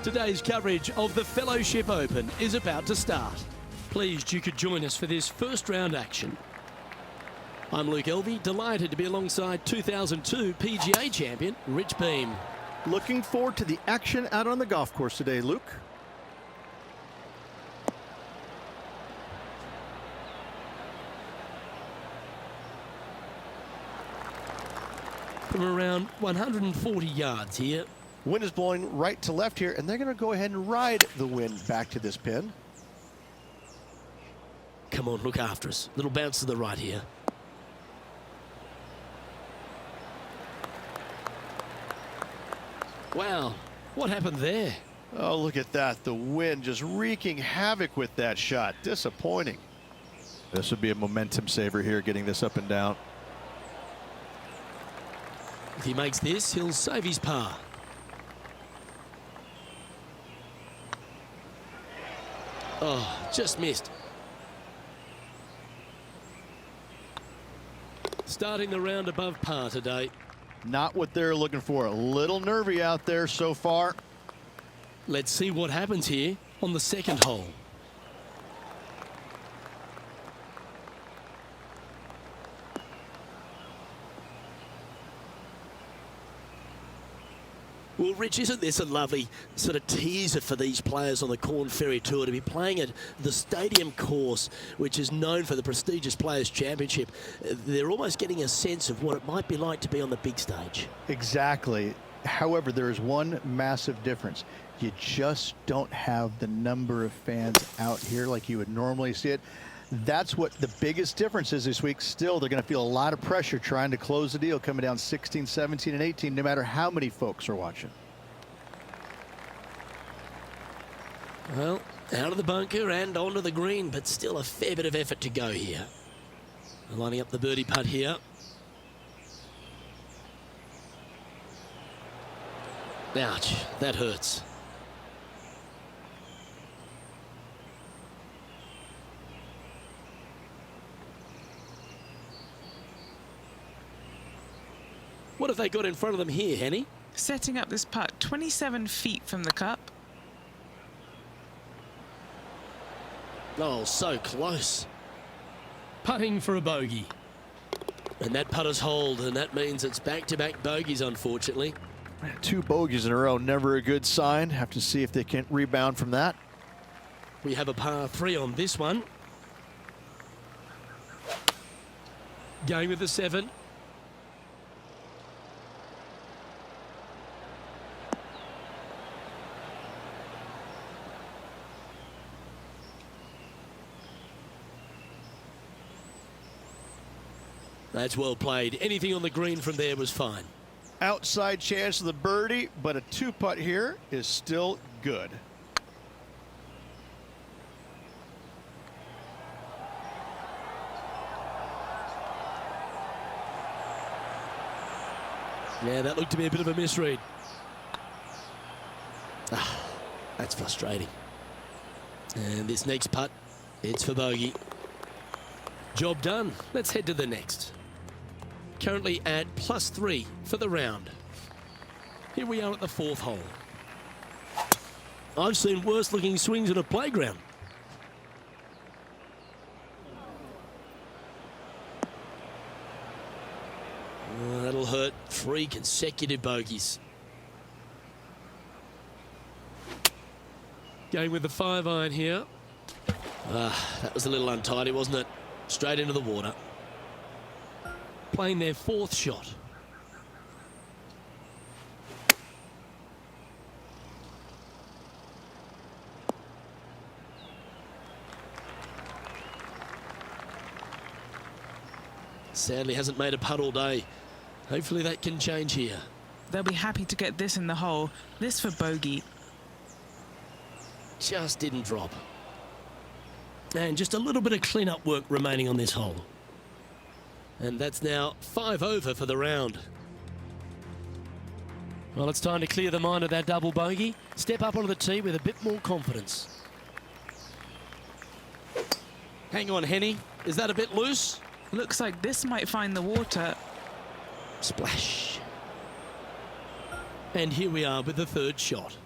Today's coverage of the Fellowship Open is about to start. Pleased you could join us for this first round action. I'm Luke Elvey, delighted to be alongside 2002 PGA champion Rich Beem. Looking forward to the action out on the golf course today, Luke. From around 140 yards here. Wind is blowing right to left here, and they're going to go ahead and ride the wind back to this pin. Come on, look after us. Little bounce to the right here. Wow, what happened there? Oh, look at that. The wind just wreaking havoc with that shot. Disappointing. This would be a momentum saver here, getting this up and down. If he makes this, he'll save his par. Oh, just missed. Starting the round above par today. Not what they're looking for. A little nervy out there so far. Let's see what happens here on the second hole. Well, Rich, isn't this a lovely sort of teaser for these players on the Corn Ferry Tour to be playing at the stadium course, which is known for the prestigious Players' Championship? They're almost getting a sense of what it might be like to be on the big stage. Exactly. However, there is one massive difference. You just don't have the number of fans out here like you would normally see it. That's what the biggest difference is this week. Still, they're going to feel a lot of pressure trying to close the deal, coming down 16, 17, and 18, no matter how many folks are watching. Well, out of the bunker and onto the green, but still a fair bit of effort to go here. Lining up the birdie putt here. Ouch, that hurts. What have they got in front of them here, Henny? Setting up this putt 27 feet from the cup. Oh, so close. Putting for a bogey. And that putter's hold, and that means it's back-to-back bogeys, unfortunately. 2 bogeys in a row, never a good sign. Have to see if they can rebound from that. We have a par 3 on this one. Going with the 7. That's well played. Anything on the green from there was fine. Outside chance of the birdie, but a 2-putt here is still good. Yeah, that looked to be a bit of a misread. Ah, that's frustrating. And this next putt, it's for bogey. Job done. Let's head to the next. Currently at +3 for the round. Here we are at the 4th hole. I've seen worse looking swings at a playground. Oh, that'll hurt. 3 consecutive bogeys. Going with the 5-iron here. Ah, that was a little untidy, wasn't it? Straight into the water. Playing their 4th shot. Sadly hasn't made a putt all day. Hopefully that can change here. They'll be happy to get this in the hole. This for bogey. Just didn't drop. And just a little bit of clean-up work remaining on this hole. And that's now 5 over for the round. Well, it's time to clear the mind of that double bogey. Step up onto the tee with a bit more confidence. Hang on, Henny. Is that a bit loose? Looks like this might find the water. Splash. And here we are with the 3rd shot.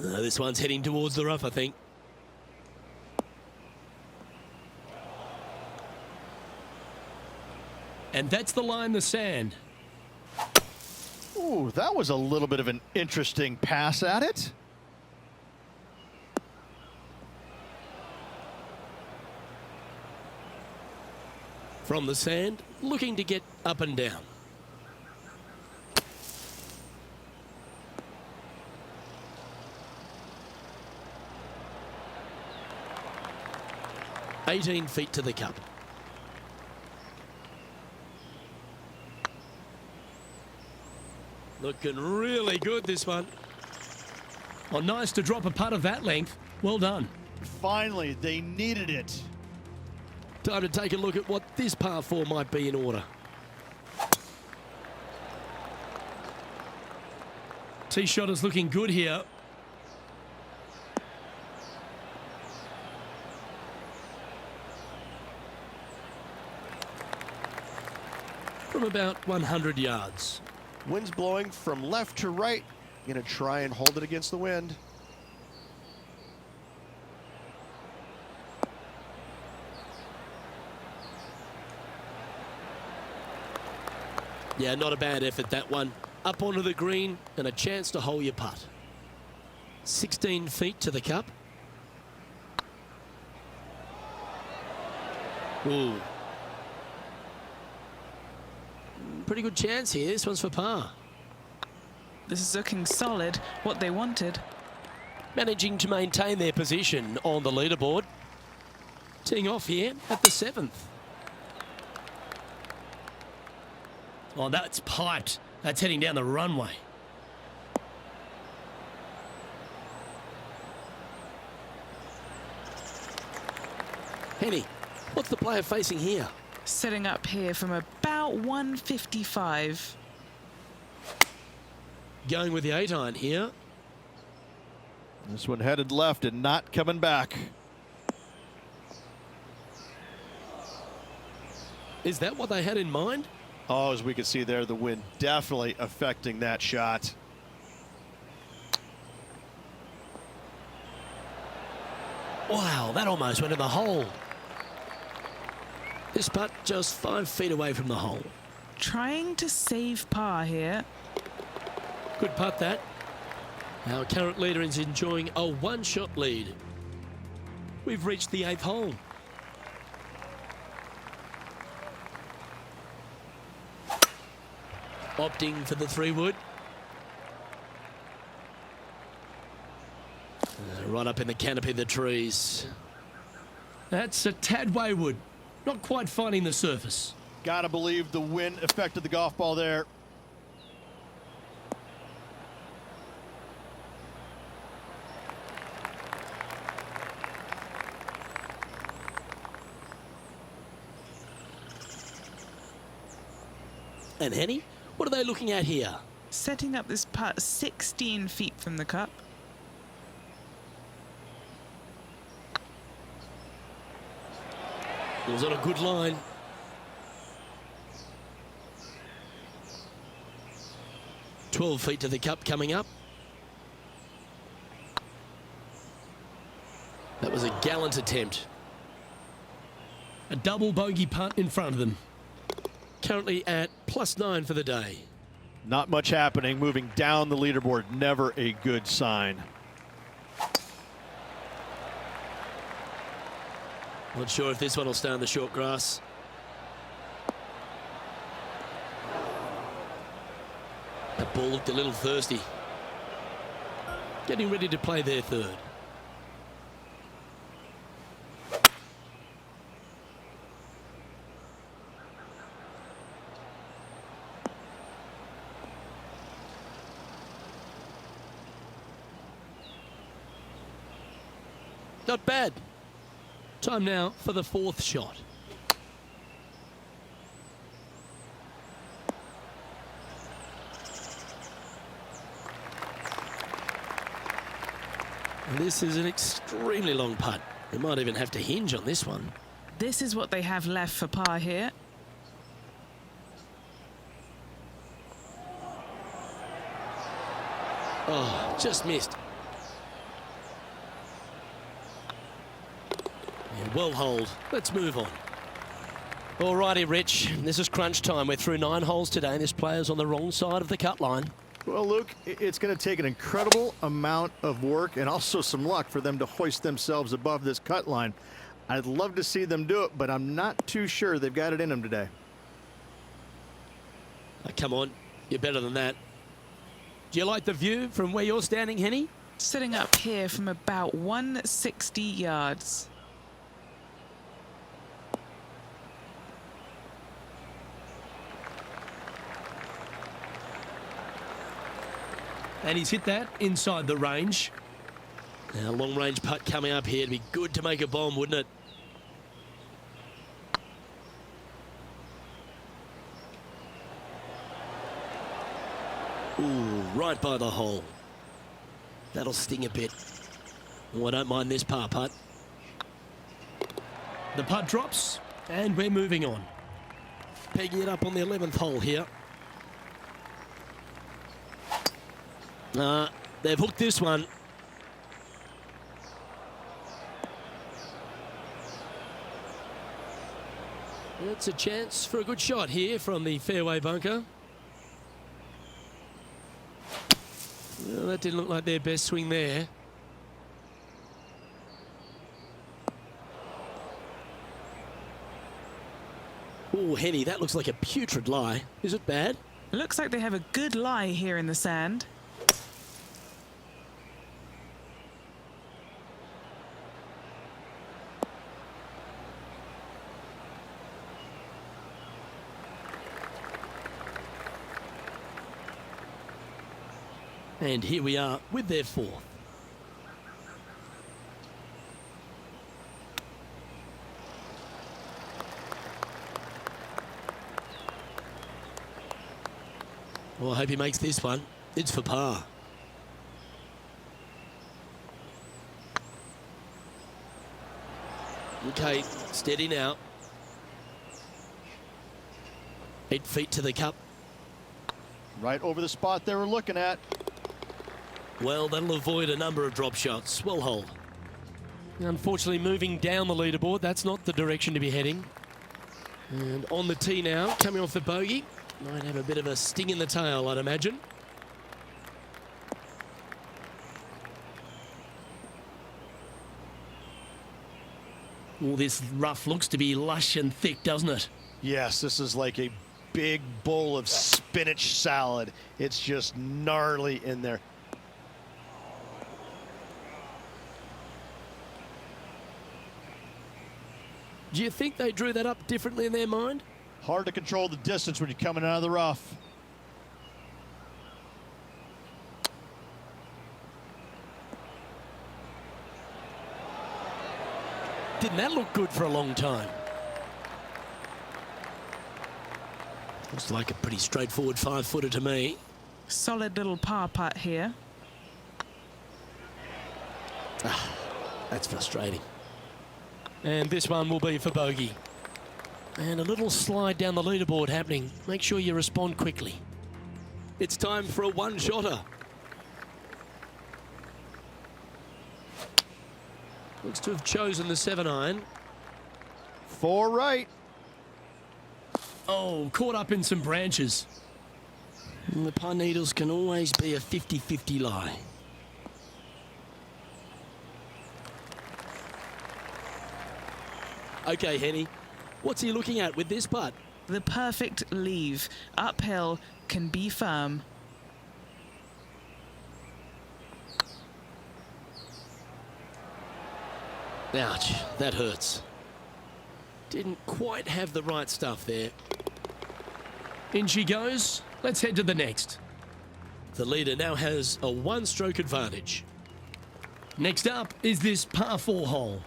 This one's heading towards the rough, I think. And that's the line, the sand. Ooh, that was a little bit of an interesting pass at it. From the sand, looking to get up and down. "18 feet to the cup." Looking really good, this one. Oh, nice to drop a putt of that length. Well done. Finally, they needed it. Time to take a look at what this par 4 might be in order. Tee shot is looking good here. From about 100 yards. Wind's blowing from left to right. Gonna try and hold it against the wind. Yeah, not a bad effort, that one. Up onto the green and a chance to hole your putt. 16 feet to the cup. Ooh. Pretty good chance here. This one's for par. This is looking solid, what they wanted. Managing to maintain their position on the leaderboard. Teeing off here at the 7th. Oh, that's piped. That's heading down the runway. Henny, what's the player facing here? Setting up here from about 155. Going with the 8-iron here. This one headed left and not coming back. Is that what they had in mind? Oh, as we can see there, the wind definitely affecting that shot. Wow, that almost went in the hole. This putt just 5 feet away from the hole. Trying to save par here. Good putt, that. Our current leader is enjoying a one-shot lead. We've reached the 8th hole. Opting for the 3-wood. Right up in the canopy of the trees. That's a tad wayward. Not quite finding the surface. Gotta believe the wind affected the golf ball there. And Henny, what are they looking at here? Setting up this putt 16 feet from the cup. It was on a good line. "12 feet to the cup coming up. That was a gallant attempt. A double bogey putt in front of them. Currently at +9 for the day. Not much happening, moving down the leaderboard, never a good sign. Not sure if this one will stay on the short grass. That ball looked a little thirsty. Getting ready to play their 3rd. Not bad. Time now for the 4th shot. And this is an extremely long putt. They might even have to hinge on this one. This is what they have left for par here. Oh, just missed. well holed. Let's move on. Alrighty, Rich. This is crunch time. We're through 9 holes today. This player's on the wrong side of the cut line. Well, Luke, it's going to take an incredible amount of work and also some luck for them to hoist themselves above this cut line. I'd love to see them do it, but I'm not too sure they've got it in them today. Come on, you're better than that. Do you like the view from where you're standing, Henny? Sitting up here from about 160 yards. And he's hit that inside the range. Now, long range putt coming up here. It'd be good to make a bomb, wouldn't it? Ooh, right by the hole. That'll sting a bit. Oh, I don't mind this par putt. The putt drops, and we're moving on. Pegging it up on the 11th hole here. They've hooked this one. It's a chance for a good shot here from the fairway bunker. Well, that didn't look like their best swing there. Oh, Henny, that looks like a putrid lie. Is it bad? Looks like they have a good lie here in the sand. And here we are with their 4th. Well, I hope he makes this one. It's for par. Okay, steady now. 8 feet to the cup. Right over the spot they were looking at. Well, that'll avoid a number of drop shots. Well hold. Unfortunately, moving down the leaderboard, that's not the direction to be heading. And on the tee now, coming off the bogey. Might have a bit of a sting in the tail, I'd imagine. All this rough looks to be lush and thick, doesn't it? Yes, this is like a big bowl of spinach salad. It's just gnarly in there. Do you think they drew that up differently in their mind? Hard to control the distance when you're coming out of the rough. Didn't that look good for a long time? Looks like a pretty straightforward 5-footer to me. Solid little par putt here. That's frustrating. And this one will be for bogey. And a little slide down the leaderboard happening. Make sure you respond quickly. It's time for a one-shotter. Looks to have chosen the 7-iron. 4 right. Oh, caught up in some branches. And the pine needles can always be a 50-50 lie. Okay, Henny, what's he looking at with this putt? The perfect leave. Uphill, can be firm. Ouch, that hurts. Didn't quite have the right stuff there. In she goes. Let's head to the next. The leader now has a 1-stroke advantage. Next up is this par 4 hole.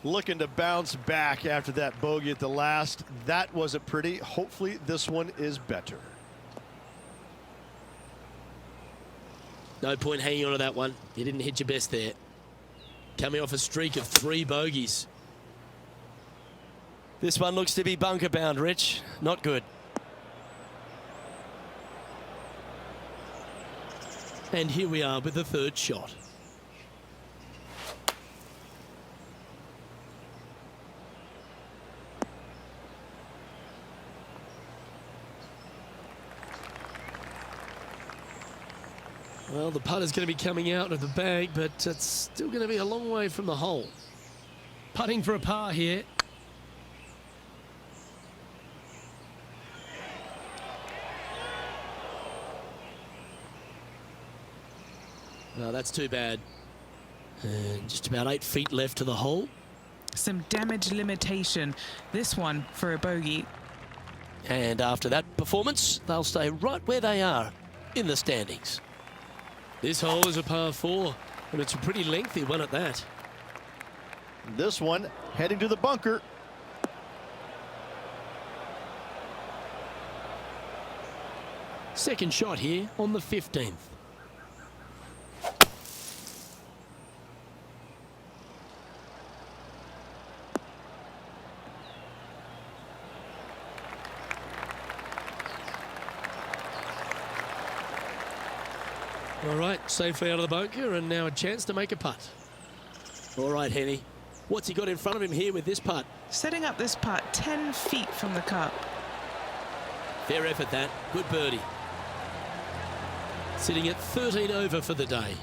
Looking to bounce back after that bogey at the last. That wasn't pretty. Hopefully this one is better. No point hanging on to that one. You didn't hit your best there. Coming off a streak of 3 bogeys. This one looks to be bunker bound, Rich. Not good. And here we are with the 3rd shot. Well, the putt is going to be coming out of the bag, but it's still going to be a long way from the hole. Putting for a par here. No, that's too bad. And just about 8 feet left to the hole. Some damage limitation. This one for a bogey. And after that performance, they'll stay right where they are in the standings. This hole is a par 4, and it's a pretty lengthy one at that. This one heading to the bunker. Second shot here on the 15th. All right, safely out of the bunker, and now a chance to make a putt. All right, Henny. What's he got in front of him here with this putt? Setting up this putt 10 feet from the cup. Fair effort, that. Good birdie. Sitting at 13 over for the day.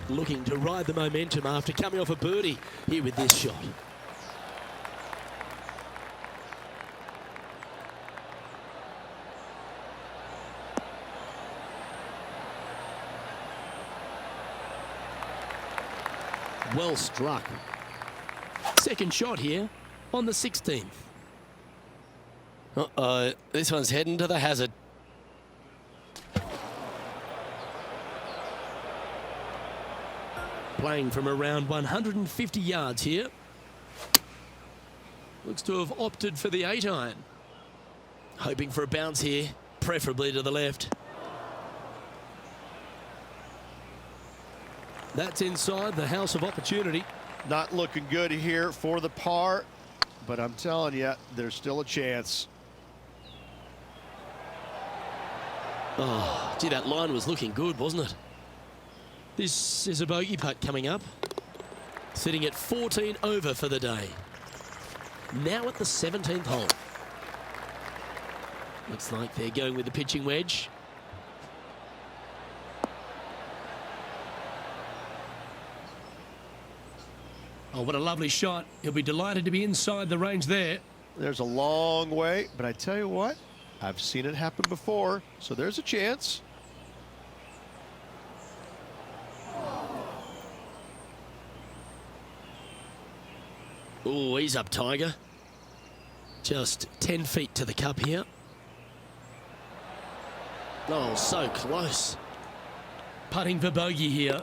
Looking to ride the momentum after coming off a birdie here with this shot. Well struck. Second shot here on the 16th. Uh-oh, this one's heading to the hazard. Playing from around 150 yards here. Looks to have opted for the 8-iron. Hoping for a bounce here, preferably to the left. That's inside the house of opportunity. Not looking good here for the par, but I'm telling you, there's still a chance. Oh, gee, that line was looking good, wasn't it? This is a bogey putt coming up. Sitting at 14 over for the day. Now at the 17th hole. Looks like they're going with the pitching wedge. Oh, what a lovely shot. He'll be delighted to be inside the range there. There's a long way, but I tell you what, I've seen it happen before, so there's a chance. Oh, he's up, Tiger. Just 10 feet to the cup here. Oh, so close. Putting for bogey here.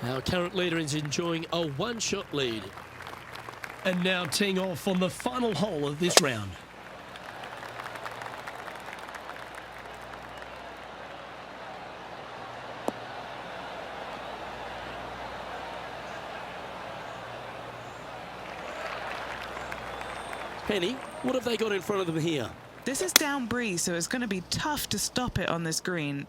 Our current leader is enjoying a one-shot lead. And now teeing off on the final hole of this round. Penny, what have they got in front of them here? This is down breeze, so it's going to be tough to stop it on this green.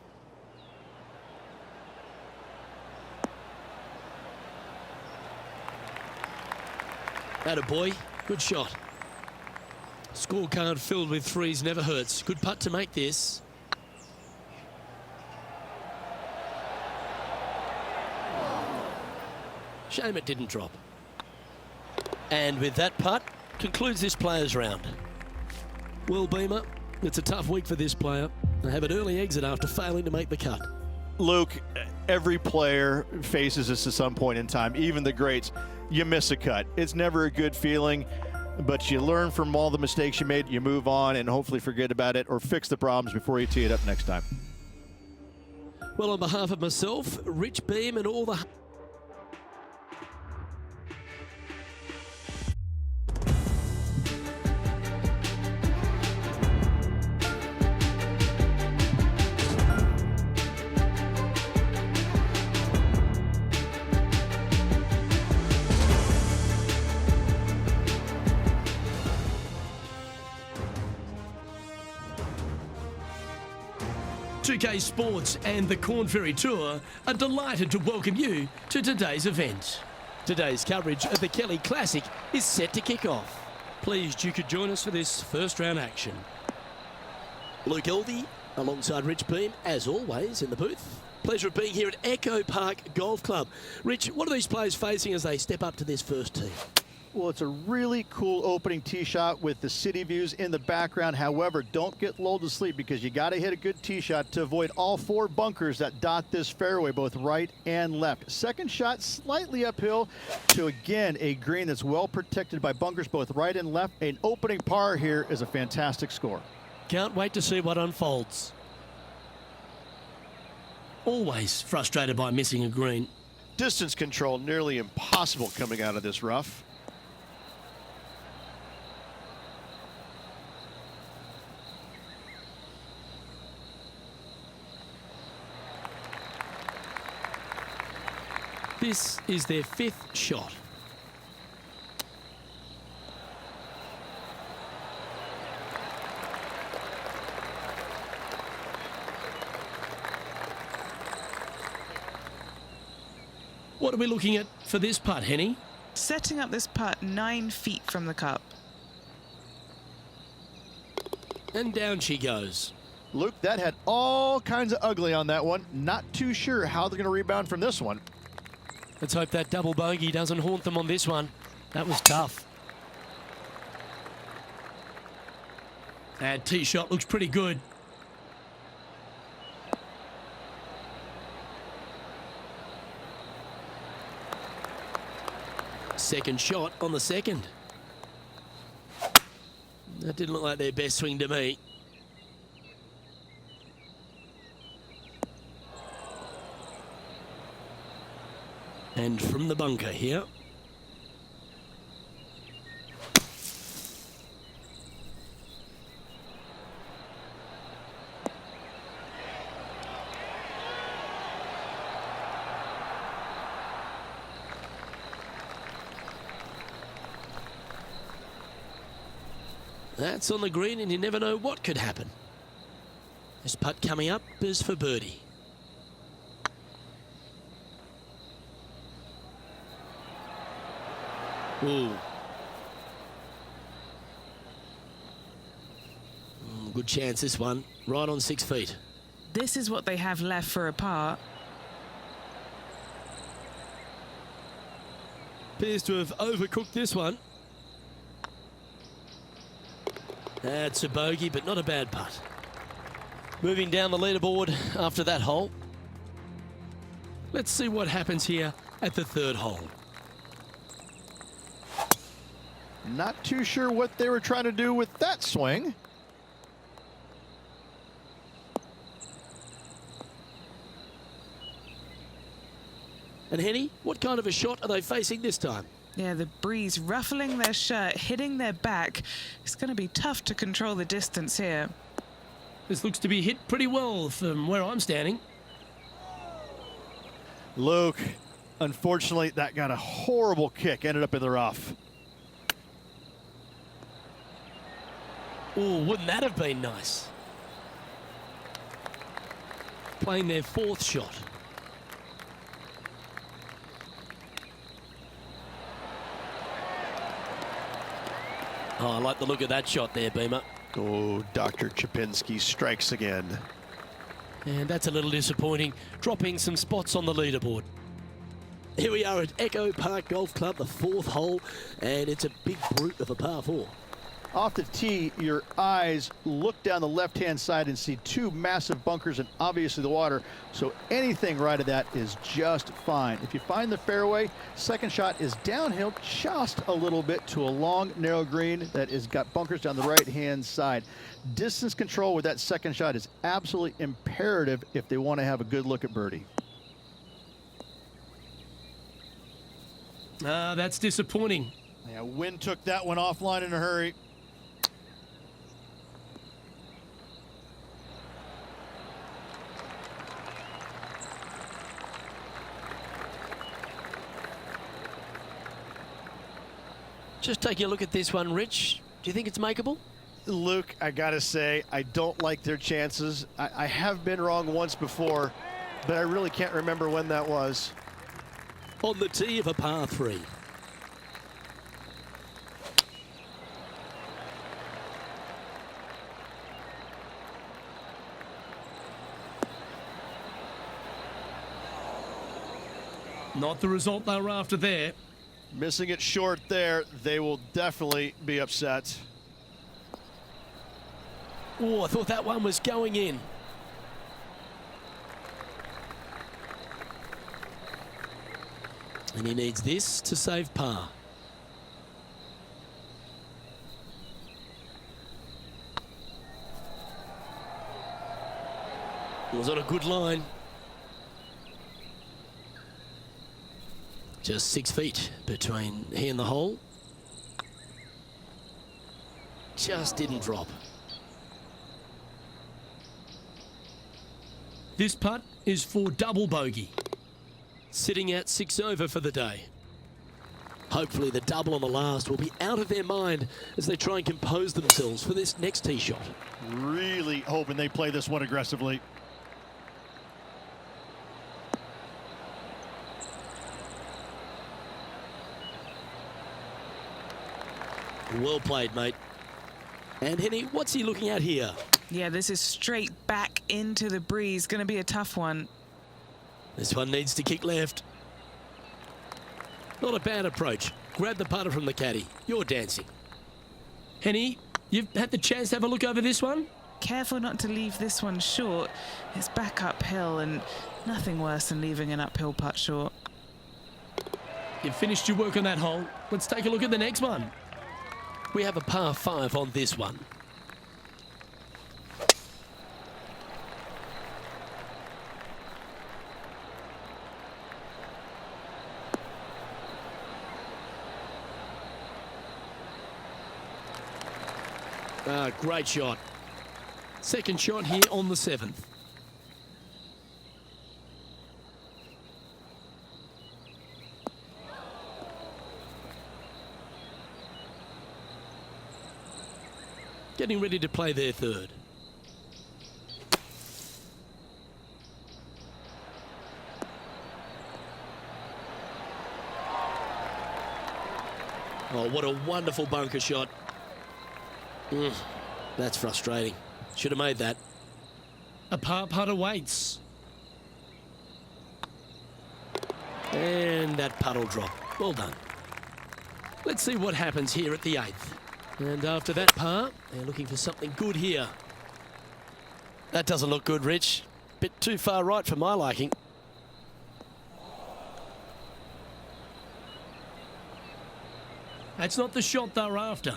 Attaboy, good shot. Scorecard filled with threes never hurts. Good putt to make this. Shame it didn't drop. And with that putt, concludes this players round. Well, Beamer, it's a tough week for this player. They have an early exit after failing to make the cut. Luke, every player faces this at some point in time, even the greats. You miss a cut. It's never a good feeling, but you learn from all the mistakes you made, you move on and hopefully forget about it or fix the problems before you tee it up next time. Well, on behalf of myself, Rich Beam and all the... Pga Sports and the Corn Ferry Tour are delighted to welcome you to today's event. Today's coverage of the Kelly Classic is set to kick off. Pleased you could join us for this first round action. Luke Elvey alongside Rich Beam, as always, in the booth. Pleasure of being here at Echo Park Golf Club. Rich, what are these players facing as they step up to this first tee? Well, it's a really cool opening tee shot with the city views in the background. However, don't get lulled to sleep because you got to hit a good tee shot to avoid all 4 bunkers that dot this fairway, both right and left. Second shot slightly uphill to, again, a green that's well protected by bunkers both right and left. An opening par here is a fantastic score. Can't wait to see what unfolds. Always frustrated by missing a green. Distance control nearly impossible coming out of this rough. This is their 5th shot. What are we looking at for this putt, Henny? Setting up this putt 9 feet from the cup. And down she goes. Luke, that had all kinds of ugly on that one. Not too sure how they're going to rebound from this one. Let's hope that double bogey doesn't haunt them on this one. That was tough. That tee shot looks pretty good. Second shot on the second. That didn't look like their best swing to me. And from the bunker here. That's on the green, and you never know what could happen. This putt coming up is for birdie. Ooh. Good chance this one, right on 6 feet. This is what they have left for a par. Appears to have overcooked this one. That's a bogey, but not a bad putt. Moving down the leaderboard after that hole. Let's see what happens here at the 3rd hole. Not too sure what they were trying to do with that swing. And Henny, what kind of a shot are they facing this time? Yeah, the breeze ruffling their shirt, hitting their back. It's going to be tough to control the distance here. This looks to be hit pretty well from where I'm standing. Luke, unfortunately, that got a horrible kick, ended up in the rough. Oh, wouldn't that have been nice? Playing their 4th shot. Oh, I like the look of that shot there, Beamer. Oh, Dr. Chapinski strikes again. And that's a little disappointing, dropping some spots on the leaderboard. Here we are at Echo Park Golf Club, the 4th hole, and it's a big brute of a par 4. Off the tee, your eyes look down the left-hand side and see 2 massive bunkers and obviously the water. So anything right of that is just fine. If you find the fairway, second shot is downhill just a little bit to a long, narrow green that has got bunkers down the right-hand side. Distance control with that second shot is absolutely imperative if they want to have a good look at birdie. That's disappointing. Yeah, wind took that one offline in a hurry. Just taking a look at this one, Rich. Do you think it's makeable? Luke, I gotta say, I don't like their chances. I have been wrong once before, but I really can't remember when that was. On the tee of a par 3. Not the result they were after there. Missing it short there, they will definitely be upset. Oh, I thought that one was going in. And he needs this to save par. It was on a good line. Just 6 feet between he and the hole. Just didn't drop. This putt is for double bogey. Sitting at 6 over for the day. Hopefully the double on the last will be out of their mind as they try and compose themselves for this next tee shot. Really hoping they play this one aggressively. Well played, mate. And Henny, what's he looking at here? Yeah, this is straight back into the breeze. Going to be a tough one. This one needs to kick left. Not a bad approach. Grab the putter from the caddy. You're dancing. Henny, you've had the chance to have a look over this one? Careful not to leave this one short. It's back uphill and nothing worse than leaving an uphill putt short. You've finished your work on that hole. Let's take a look at the next one. We have a par 5 on this one. Great shot. Second shot here on the 7th. Getting ready to play their third. Oh, what a wonderful bunker shot. That's frustrating. Should have made that. A par putt awaits. And that putt will drop. Well done. Let's see what happens here at the 8th. And after that par, they're looking for something good here. That doesn't look good, Rich. Bit too far right for my liking. That's not the shot they're after.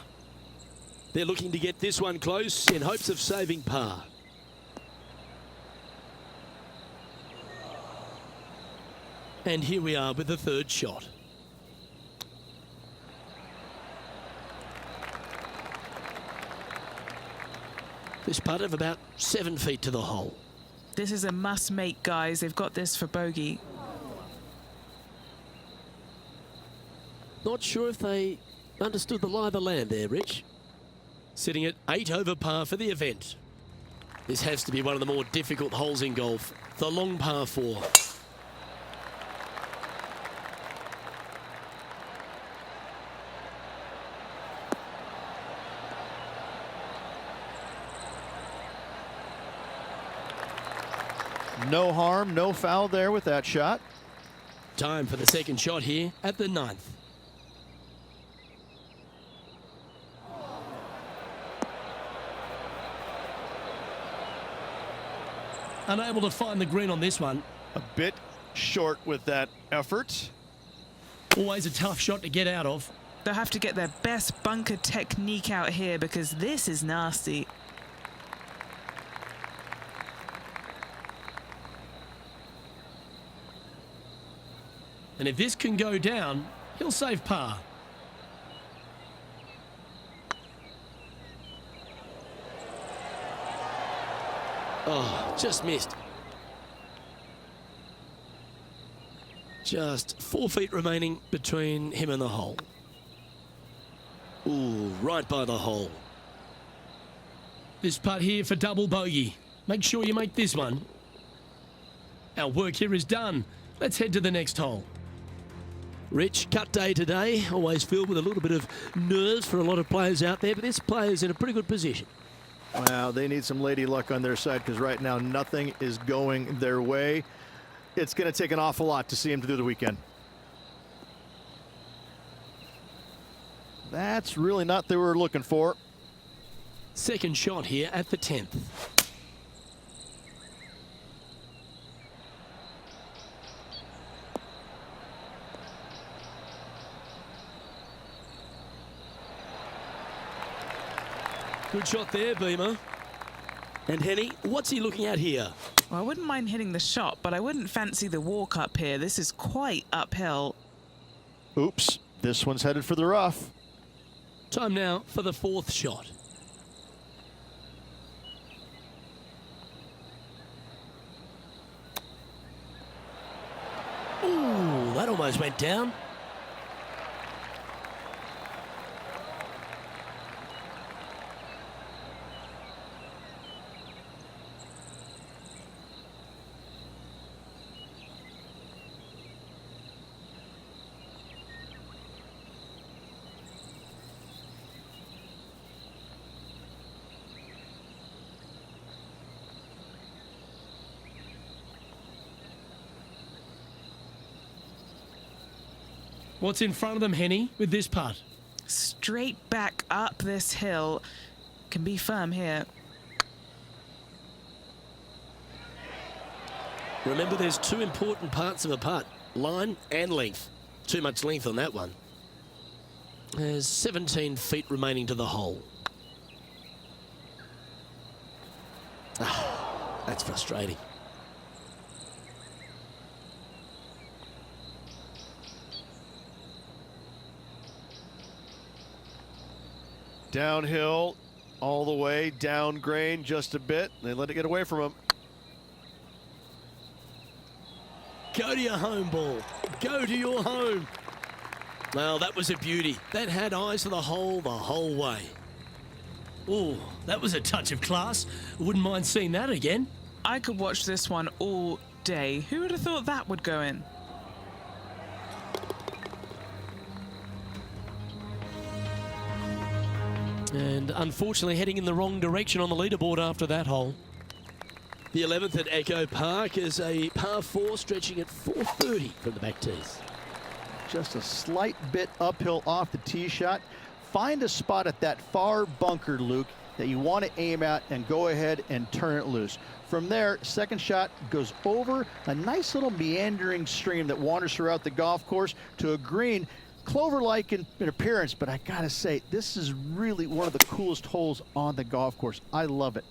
They're looking to get this one close in hopes of saving par. And here we are with the third shot. This putt of about 7 feet to the hole. This is a must-make, guys. They've got this for bogey. Not sure if they understood the lie of the land there, Rich. Sitting at 8 over par for the event. This has to be one of the more difficult holes in golf. The long par 4. No harm, no foul there with that shot. Time for the second shot here at the 9th. Unable to find the green on this one. A bit short with that effort. Always a tough shot to get out of. They'll have to get their best bunker technique out here because this is nasty. And if this can go down, he'll save par. Oh, just missed. Just 4 feet remaining between him and the hole. Ooh, right by the hole. This putt here for double bogey. Make sure you make this one. Our work here is done. Let's head to the next hole. Rich, cut day today, always filled with a little bit of nerves for a lot of players out there, but this player's in a pretty good position. Wow, they need some lady luck on their side because right now nothing is going their way. It's going to take an awful lot to see him through the weekend. That's really not what they were looking for. Second shot here at the 10th. Good shot there, Beamer. And Henny, what's he looking at here? Well, I wouldn't mind hitting the shot, but I wouldn't fancy the walk up here. This is quite uphill. Oops, this one's headed for the rough. Time now for the 4th shot. Ooh, that almost went down. What's in front of them, Henny, with this putt? Straight back up this hill. Can be firm here. Remember, there's 2 important parts of a putt, line and length. Too much length on that one. There's 17 feet remaining to the hole. Ah, that's frustrating. Downhill, all the way, down grain just a bit. They let it get away from him. Go to your home, ball. Go to your home. Well, that was a beauty. That had eyes for the whole way. Ooh, that was a touch of class. Wouldn't mind seeing that again. I could watch this one all day. Who would have thought that would go in? And unfortunately heading in the wrong direction on the leaderboard after that hole. The 11th at Echo Park is a par 4 stretching at 430 from the back tees. Just a slight bit uphill off the tee shot. Find a spot at that far bunker, Luke, that you want to aim at and go ahead and turn it loose. From there, second shot goes over a nice little meandering stream that wanders throughout the golf course to a green. Clover-like in appearance, but I gotta say, this is really one of the coolest holes on the golf course. I love it.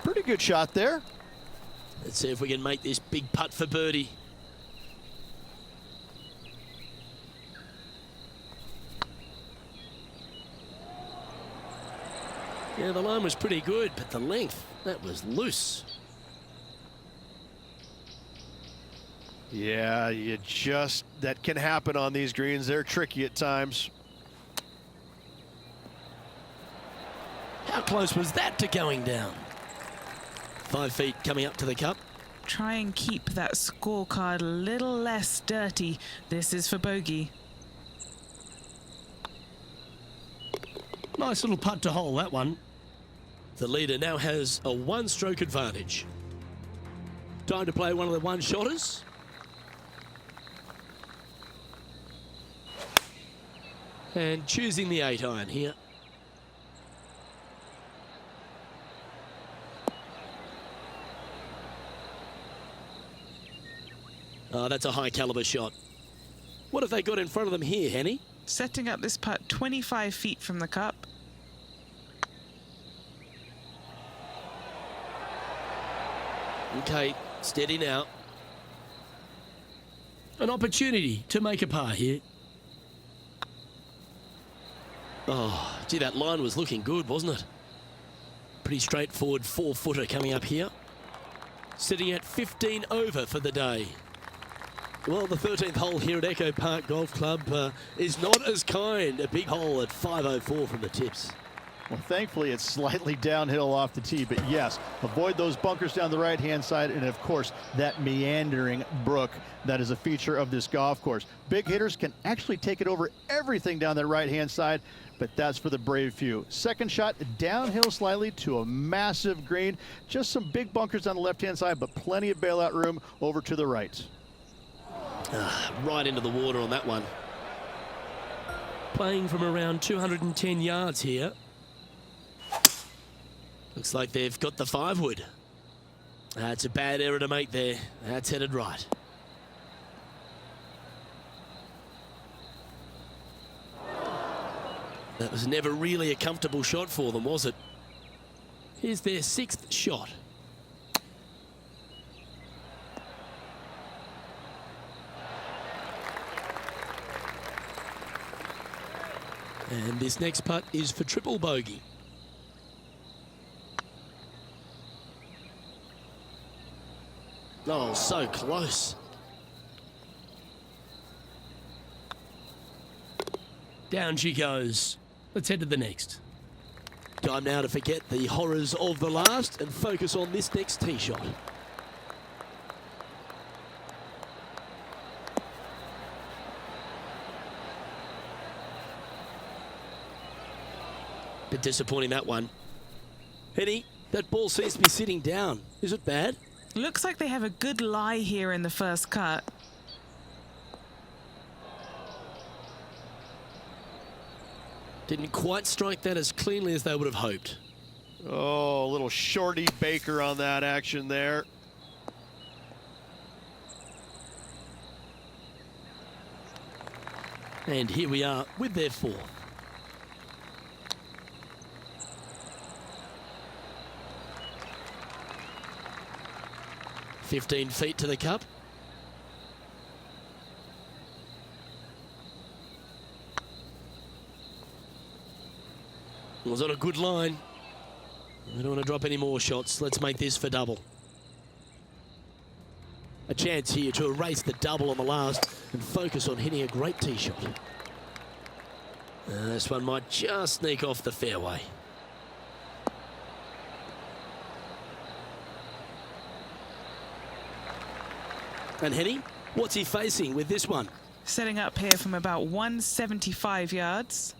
Pretty good shot there. Let's see if we can make this big putt for birdie. Yeah, the line was pretty good, but the length, that was loose. Yeah, that can happen on these greens. They're tricky at times. How close was that to going down? 5 feet coming up to the cup. Try and keep that scorecard a little less dirty. This is for bogey. Nice little putt to hole, that one. The leader now has a 1-stroke advantage. Time to play one of the one-shotters. And choosing the 8-iron here. Oh, that's a high-caliber shot. What have they got in front of them here, Henny? Setting up this putt 25 feet from the cup. Okay, steady now. An opportunity to make a par here. Oh, gee, that line was looking good, wasn't it? Pretty straightforward 4-footer coming up here. Sitting at 15 over for the day. Well, the 13th hole here at Echo Park Golf Club is not as kind. A big hole at 504 from the tips. Well, thankfully, it's slightly downhill off the tee, but yes, avoid those bunkers down the right-hand side, and of course, that meandering brook that is a feature of this golf course. Big hitters can actually take it over everything down that right-hand side, but that's for the brave few. Second shot, downhill slightly to a massive green. Just some big bunkers on the left-hand side, but plenty of bailout room over to the right. Right into the water on that one. Playing from around 210 yards here. Looks like they've got the 5-wood. That's a bad error to make there. That's headed right. That was never really a comfortable shot for them, was it? Here's their 6th shot. And this next putt is for triple bogey. Oh, so close. Down she goes. Let's head to the next. Time now to forget the horrors of the last and focus on this next tee shot. Bit disappointing, that one. Henny, that ball seems to be sitting down. Is it bad? Looks like they have a good lie here in the first cut. Didn't quite strike that as cleanly as they would have hoped. Oh, a little shorty Baker on that action there. And here we are with their 4th. "15 feet to the cup." Was on a good line. We don't want to drop any more shots. Let's make this for double. A chance here to erase the double on the last and focus on hitting a great tee shot. This one might just sneak off the fairway. And Henny, what's he facing with this one? Setting up here from about 175 yards.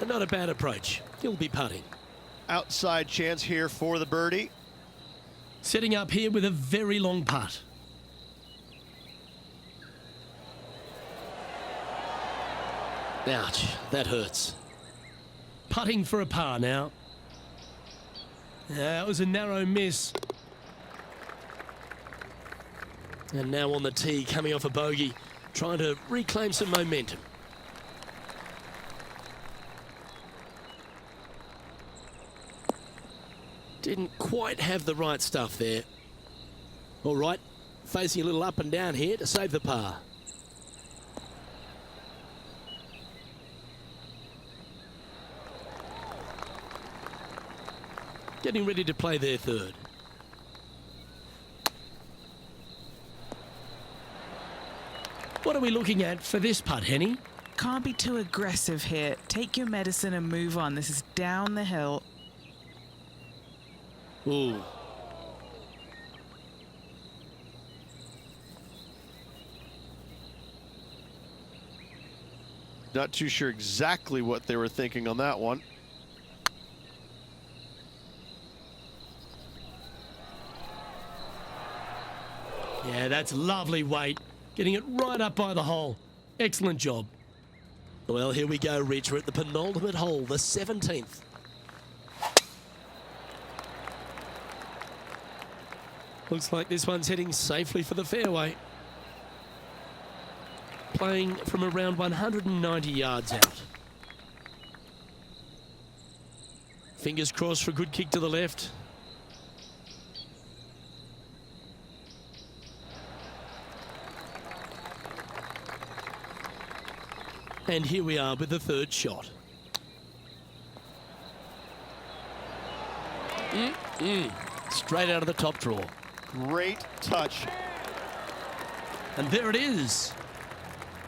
Not a bad approach. He'll be putting. Outside chance here for the birdie. Setting up here with a very long putt. Ouch, that hurts. Putting for a par now. That was a narrow miss. And now on the tee, coming off a bogey, trying to reclaim some momentum. Didn't quite have the right stuff there. All right, facing a little up and down here to save the par. Getting ready to play their 3rd. What are we looking at for this putt, Henny? Can't be too aggressive here. Take your medicine and move on. This is down the hill. Ooh. Not too sure exactly what they were thinking on that one. Yeah, that's lovely weight. Getting it right up by the hole. Excellent job. Well, here we go, Rich. We're at the penultimate hole, the 17th. Looks like this one's heading safely for the fairway. Playing from around 190 yards out. Fingers crossed for a good kick to the left. And here we are with the 3rd shot. Straight out of the top draw. Great touch And there it is.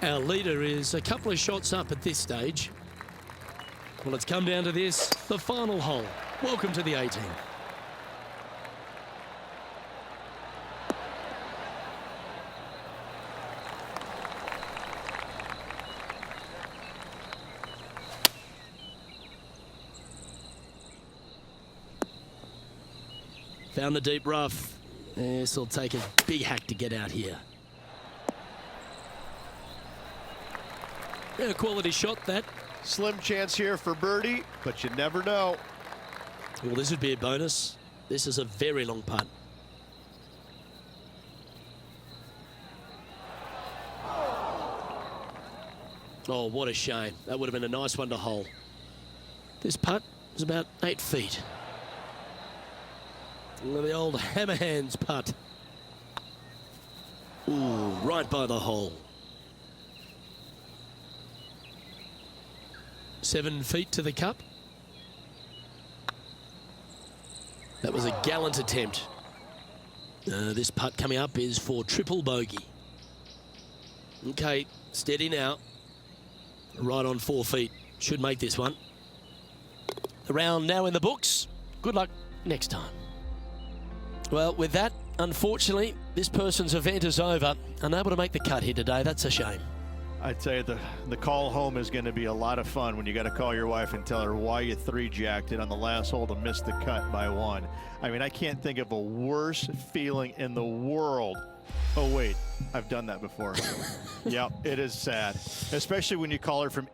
Our leader is a couple of shots up at this stage. Well, it's come down to this, the final hole. Welcome to the 18. Found the deep rough. This will take a big hack to get out here. A quality shot, that. Slim chance here for birdie, but you never know. Well, this would be a bonus. This is a very long putt. Oh, what a shame. That would have been a nice one to hole. This putt is about 8 feet. The old hammer hands putt. Ooh, right by the hole. 7 feet to the cup. That was a gallant attempt. This putt coming up is for triple bogey. Okay, steady now. Right on 4 feet. Should make this one. The round now in the books. Good luck next time. Well, with that, unfortunately, this person's event is over. Unable to make the cut here today. That's a shame. I'd say the call home is going to be a lot of fun when you got to call your wife and tell her why you 3-jacked it on the last hole to miss the cut by 1. I mean, I can't think of a worse feeling in the world. Oh, wait, I've done that before. Yeah, it is sad, especially when you call her from